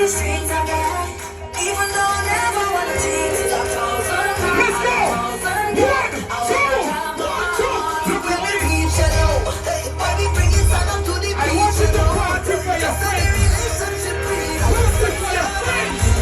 the streets again. Even though I never wanna change, it's a thousand Let's go! Look when we reach it out. Why we bring it down to the I beach, want you you to know. party for your Just let friends. the relationship breathe. Party for your friends.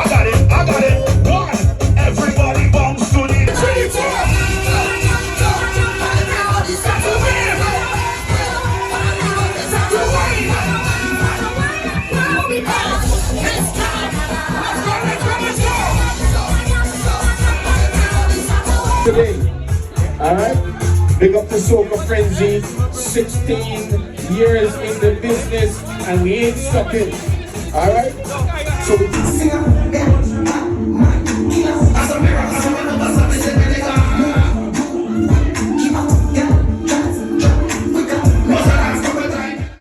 got it, I got it. One, everybody bounce to the 3, 4. Today, alright? Big up to Soca Frenzy, 16 years in the business and we ain't stuck in. Alright? So we